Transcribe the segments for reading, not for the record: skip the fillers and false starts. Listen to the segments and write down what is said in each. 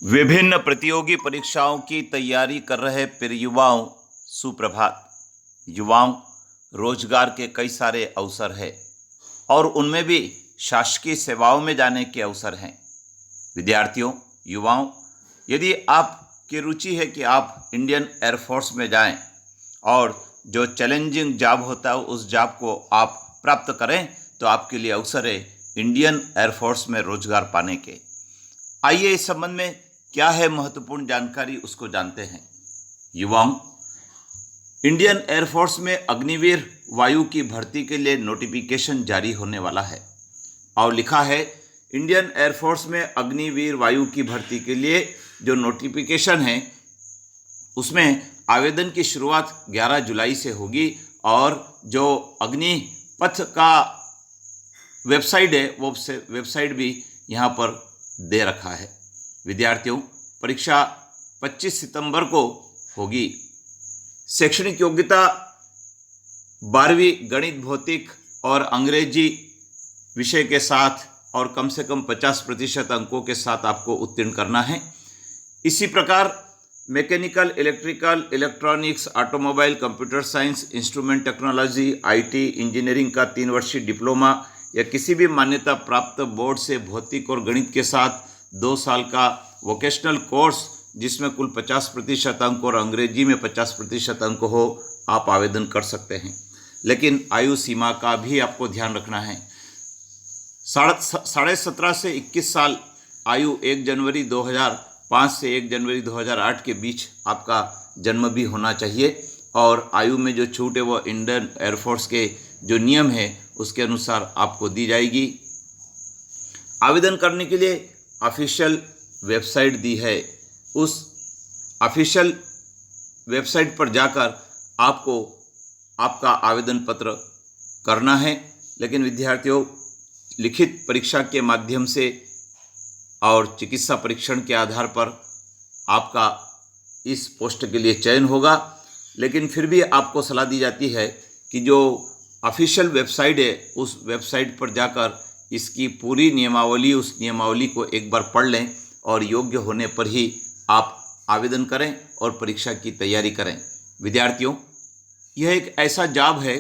विभिन्न प्रतियोगी परीक्षाओं की तैयारी कर रहे प्रिय युवाओं, सुप्रभात। युवाओं, रोजगार के कई सारे अवसर हैं और उनमें भी शासकीय सेवाओं में जाने के अवसर हैं। विद्यार्थियों, युवाओं, यदि आपकी रुचि है कि आप इंडियन एयरफोर्स में जाएं और जो चैलेंजिंग जॉब होता है उस जॉब को आप प्राप्त करें, तो आपके लिए अवसर है इंडियन एयरफोर्स में रोजगार पाने के। आइए इस संबंध में क्या है महत्वपूर्ण जानकारी, उसको जानते हैं। युवाओं, इंडियन एयरफोर्स में अग्निवीर वायु की भर्ती के लिए नोटिफिकेशन जारी होने वाला है और लिखा है इंडियन एयरफोर्स में अग्निवीर वायु की भर्ती के लिए जो नोटिफिकेशन है उसमें आवेदन की शुरुआत 11 जुलाई से होगी और जो अग्निपथ का वेबसाइट है वो वेबसाइट भी यहाँ पर दे रखा है। विद्यार्थियों, परीक्षा 25 सितंबर को होगी। शैक्षणिक योग्यता 12वीं गणित, भौतिक और अंग्रेजी विषय के साथ और कम से कम 50% अंकों के साथ आपको उत्तीर्ण करना है। इसी प्रकार mechanical, electrical, electronics, automobile, computer science, instrument technology, IT, engineering का 3 वर्षीय डिप्लोमा या किसी भी मान्यता प्राप्त बोर्ड से भौतिक और गणित के साथ 2 साल का वोकेशनल कोर्स जिसमें कुल 50% अंक और अंग्रेजी में 50% अंक हो, आप आवेदन कर सकते हैं। लेकिन आयु सीमा का भी आपको ध्यान रखना है। 17.5 से 21 साल आयु 1 जनवरी 2005 से 1 जनवरी 2008 के बीच आपका जन्म भी होना चाहिए और आयु में जो छूट है वो इंडियन एयरफोर्स के जो नियम है उसके अनुसार आपको दी जाएगी। आवेदन करने के लिए ऑफिशियल वेबसाइट दी है, उस ऑफिशियल वेबसाइट पर जाकर आपको आपका आवेदन पत्र करना है। लेकिन विद्यार्थियों, लिखित परीक्षा के माध्यम से और चिकित्सा परीक्षण के आधार पर आपका इस पोस्ट के लिए चयन होगा। लेकिन फिर भी आपको सलाह दी जाती है कि जो ऑफिशियल वेबसाइट है उस वेबसाइट पर जाकर इसकी पूरी नियमावली, उस नियमावली को एक बार पढ़ लें और योग्य होने पर ही आप आवेदन करें और परीक्षा की तैयारी करें। विद्यार्थियों, यह एक ऐसा जॉब है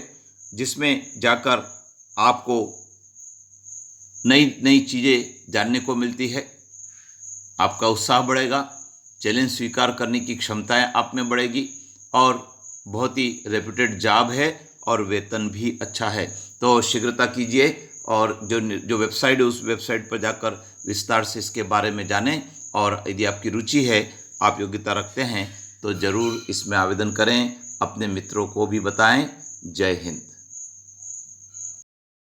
जिसमें जाकर आपको नई नई चीज़ें जानने को मिलती है, आपका उत्साह बढ़ेगा, चैलेंज स्वीकार करने की क्षमताएं आप में बढ़ेगी और बहुत ही रेप्यूटेड जॉब है और वेतन भी अच्छा है। तो शीघ्रता कीजिए और जो वेबसाइट है उस वेबसाइट पर जाकर विस्तार से इसके बारे में जानें और यदि आपकी रुचि है, आप योग्यता रखते हैं तो ज़रूर इसमें आवेदन करें, अपने मित्रों को भी बताएं। जय हिंद।